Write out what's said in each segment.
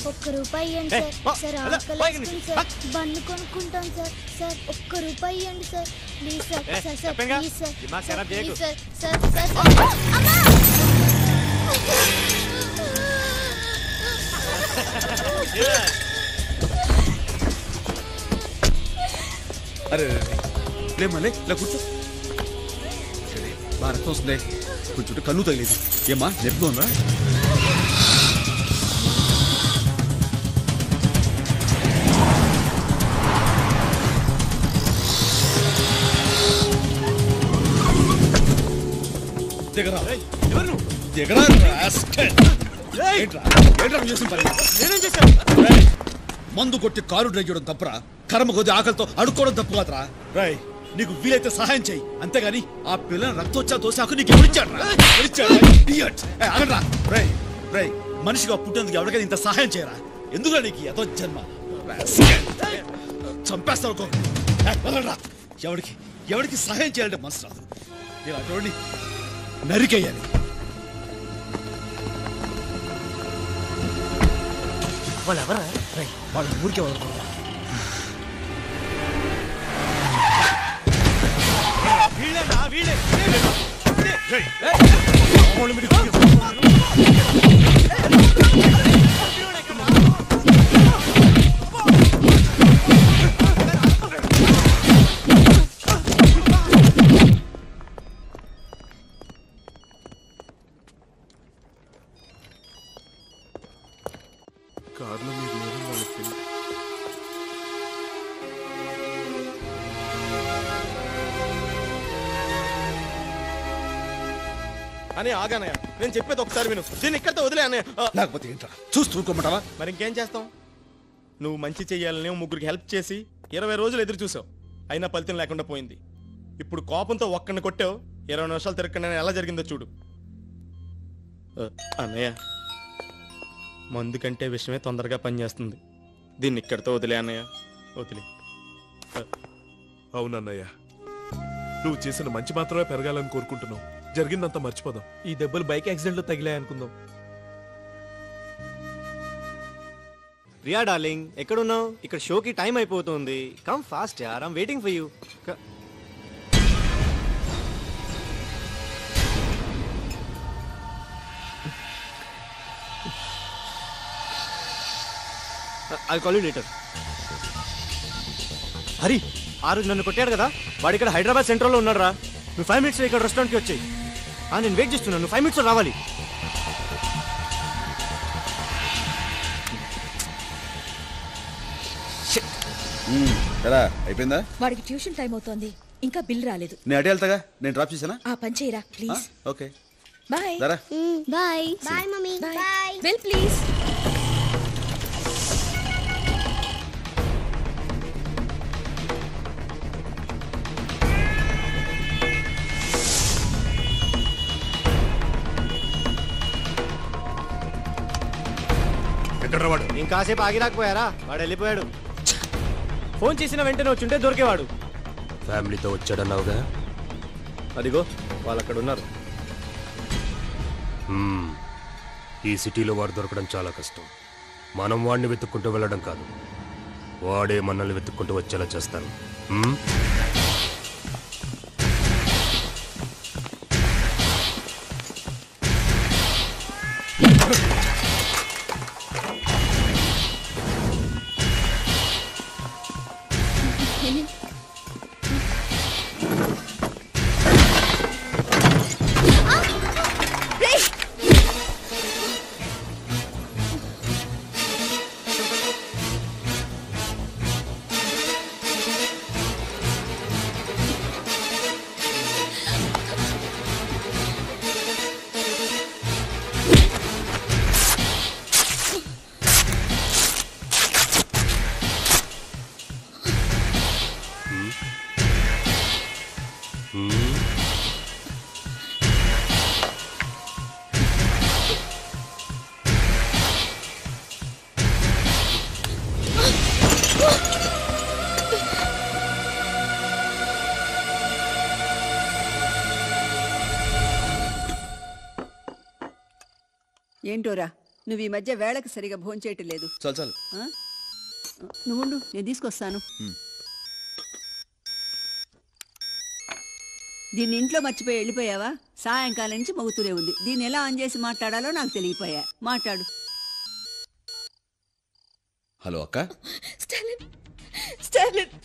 ఒక్క రూపాయి ఇవ్వండి సార్. ఆకలి సార్, బన్ను కొనుక్కుంటాం సార్. సార్ ఒక్క రూపాయి ఇవ్వండి sir, please sir. Sir please sir, please sir. Sir అరే లే మళ్ళీ ఇలా కూర్చో. బాగా రక్తం వస్తుంది, కొంచెం కన్ను తగిలేదు. ఏమ్మా నొప్పిగా ఉందా? మందు కొట్టి కారు డ్రైవ్ చేయడం తప్పురా? కర్మ కొద్ది ఆకలితో అడుక్కోవడం తప్పు కాదురా. రాయ్ నీకు వీలైతే సహాయం చేయి, అంతేగాని ఆ పిల్లని రక్తోచ్చా దోశాకు నీకు ఎవరిచ్చాడు? మనిషిగా పుట్టేందుకు ఎవరికైనా ఇంత సహాయం చేయరా? ఎందుకు నీకు ఏదో జన్మ? చంపేస్తావు. ఎవరికి ఎవరికి సహాయం చేయాలంటే మనసు రాదు. ఇలాంటి నరికేయాలి. వాళ్ళు ఎవరా? వాళ్ళు ఊరికే వాళ్ళు కార్లో మీరు లేదని వాళ్ళకి తెలియదు. అని ఆగానయ్య, నేను చెప్పేది ఒకసారి విను. దీన్ని ఇక్కడితో వదిలే అన్నయ్య. లేకపోతే ఏంట్రా చూస్తూ ఊరుకోమంటావా? మరి ఇంకేం చేస్తాం? నువ్వు మంచి చెయ్యాలని ముగ్గురికి హెల్ప్ చేసి 20 రోజులు ఎదురు చూసావు, అయినా ఫలితం లేకుండా పోయింది. ఇప్పుడు కోపంతో ఒక్కడిని కొట్టావు, 20 నిమిషాలు తిరగకుండా ఎలా జరిగిందో చూడు. అన్నయ్య, మందు కంటే విషయమే తొందరగా పనిచేస్తుంది. దీన్ని ఇక్కడితో వదిలే అన్నయ్య, వదిలే. అవునన్నయ్య, నువ్వు చేసిన మంచి మాత్రమే పెరగాలని కోరుకుంటున్నావు. జరిగిందంతా మర్చిపోదాం. ఈ దెబ్బలు బైక్ యాక్సిడెంట్ లో తగిలాయి అనుకుందాం. రియా డార్లింగ్, ఎక్కడున్నావు? ఇక్కడ షోకి టైం అయిపోతుంది. కమ్ ఫాస్ట్ యార్, I'm waiting for you. I'll call you later. Hari, ఆ రోజు నన్ను కొట్టాడు కదా, వాడు ఇక్కడ హైదరాబాద్ సెంట్రల్లో ఉన్నాడు రా. నువ్వు 5 minutes ఇక్కడ రెస్టారెంట్కి వచ్చాయి. నేను వెయిట్ చేస్తున్నాను, నువ్వు 5 minutes రావాలి. అయిపోయిందా? వాడికి ట్యూషన్ టైం అవుతోంది, ఇంకా బిల్ రాలేదు. నేను అటు వెళ్తాగా, నేను డ్రాప్ చేసానా? ఆ పని చేయరా please. Okay bye. Bye bye mummy. Bye. Bill please. ఇంకాసేపు ఆగి రాకపోయారా? వాడు వెళ్ళిపోయాడు. ఫోన్ చేసిన వెంటనే వచ్చుంటే దొరికేవాడు. ఫ్యామిలీతో వచ్చాడన్నావుగా? అదిగో వాళ్ళు అక్కడ ఉన్నారు. ఈ సిటీలో వాడు దొరకడం చాలా కష్టం. మనం వాడిని వెతుక్కుంటూ వెళ్ళడం కాదు, వాడే మనల్ని వెతుక్కుంటూ వచ్చేలా చేస్తాను. ఏంటోరా నువ్వు ఈ మధ్య వేళకు సరిగా భోంచేయటం లేదు. చాలు చాలు. నువ్వుండు, నేను తీసుకొస్తాను. దీన్ని ఇంట్లో మర్చిపోయి వెళ్ళిపోయావా? సాయంకాలం నుంచి మగుతూనే ఉంది. దీన్ని ఎలా ఆన్ చేసి మాట్లాడాలో నాకు తెలియపోయా. మాట్లాడు. హలో అక్క. Stalin Stalin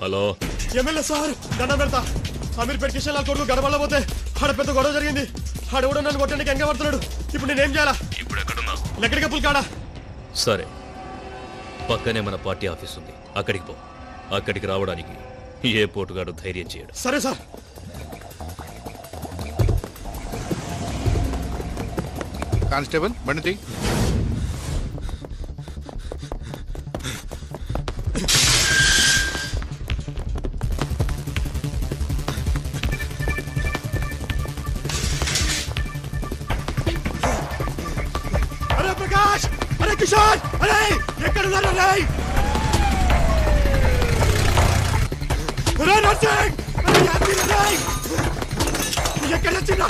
hello MLA sir, దండం పెడతా. అమీర్పేట కిషన్ లాల్ కొడుకు గడపడపోతే ఆడ పెద్ద గొడవ జరిగింది. ఆడెవడో నన్ను కొట్టడానికి ఎంగ పడుతున్నాడు. ఇప్పుడు నేనేం చేయాలా? ఇప్పుడు ఎక్కడున్నావు? లెక్కడికి పుల్ కాడా. సరే, పక్కనే మన పార్టీ ఆఫీస్ ఉంది, అక్కడికి పో. అక్కడికి రావడానికి ఏ పోటుగాడు ధైర్యం చేయడు. సరే సార్. కానిస్టేబుల్ బండి. అరే ప్రకాష్, అరే కిషోర్, అరే ఎక్కడున్నారు? అరే నర్సింగ్, అరే యాదగిరి, ఎక్కడ వచ్చినా?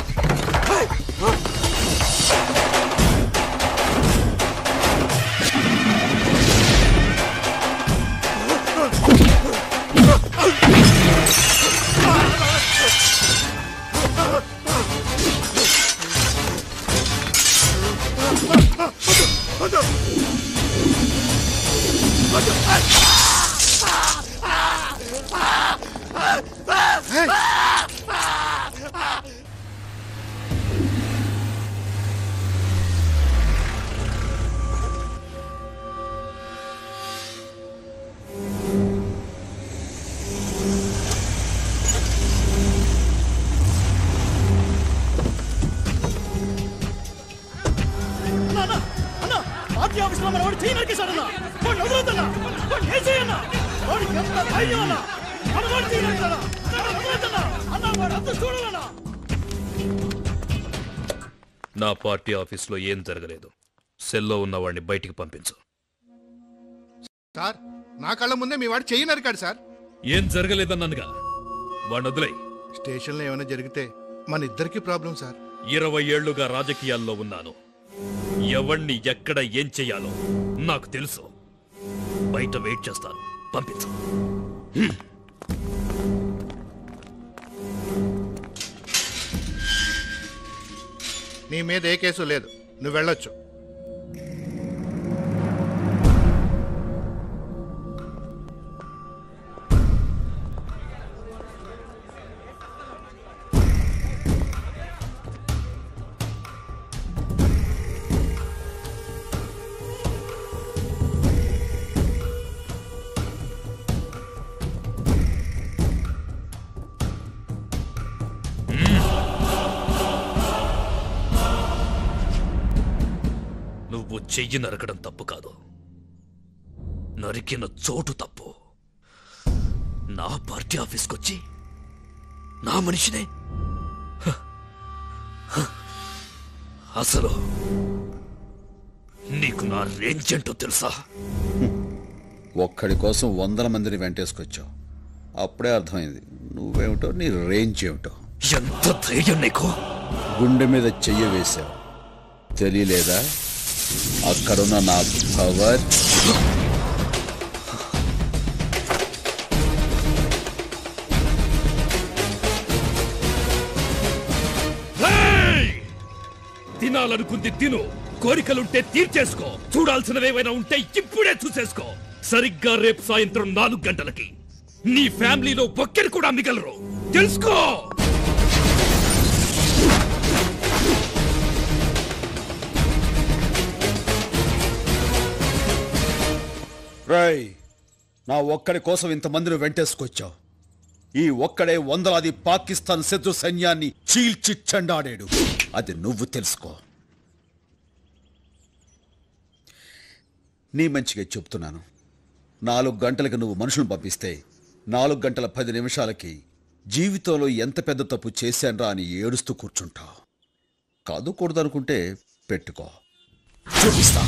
నా పార్టీ ఆఫీస్లో ఏం జరగలేదు. సెల్లో ఉన్నవాడిని బయటికి పంపించు. సార్, నా కళ్ళ ముందే మీ వాడు చెయ్యి నరికాడు సార్. ఏం జరగలేదన్నానుగా, వాడిని వదిలేయ్. స్టేషన్లో ఏమైనా జరిగితే మన ఇద్దరికి ప్రాబ్లం సార్. 20 ఏళ్లుగా రాజకీయాల్లో ఉన్నాను. ఎవణ్ణి ఎక్కడ ఏం చెయ్యాలో నాకు తెలుసు. బయట వెయిట్ చేస్తాను, పంపించు. నీ మీద ఏ కేసు లేదు, నువ్వు వెళ్ళొచ్చు. నువ్వు చెయ్యి నరకడం తప్పు కాదు, నరికిన చోటు తప్పు. నా పార్టీ ఆఫీస్కి వచ్చి నా మనిషినే అసలు నీకు నా రేంజ్ ఏంటో తెలుసా? ఒక్కడి కోసం 100 మందిని వెంటేసుకొచ్చావు. అప్పుడే అర్థమైంది నువ్వేమిటో, నీ రేంజ్ ఏమిటో. ఎంత ధైర్యం నీకు? గుండె మీద చెయ్యి వేశావు, తెలియలేదా? అక్కడున్న నా పవర్. తినాలనుకుంది తిను, కోరికలుంటే తీర్చేసుకో, చూడాల్సినవేమైనా ఉంటే ఇప్పుడే చూసేసుకో. సరిగ్గా రేపు సాయంత్రం 4 గంటలకి నీ ఫ్యామిలీలో ఒక్కరు కూడా మిగలరు, తెలుసుకో. రేయ్, నా ఒక్కడి కోసం ఇంతమందిని వెంటేసుకొచ్చావు. ఈ ఒక్కడే వందలాది పాకిస్తాన్ శత్రు సైన్యాన్ని చీల్చి చెండాడాడు. అది నువ్వు తెలుసుకో. నీ మంచిగా చెప్తున్నాను. 4 గంటలకు నువ్వు మనుషులను పంపిస్తే 4 గంటల 10 నిమిషాలకి జీవితంలో ఎంత పెద్ద తప్పు చేశాన్రా అని ఏడుస్తూ కూర్చుంటావు. కాదు కూడదనుకుంటే పెట్టుకో, చూపిస్తా.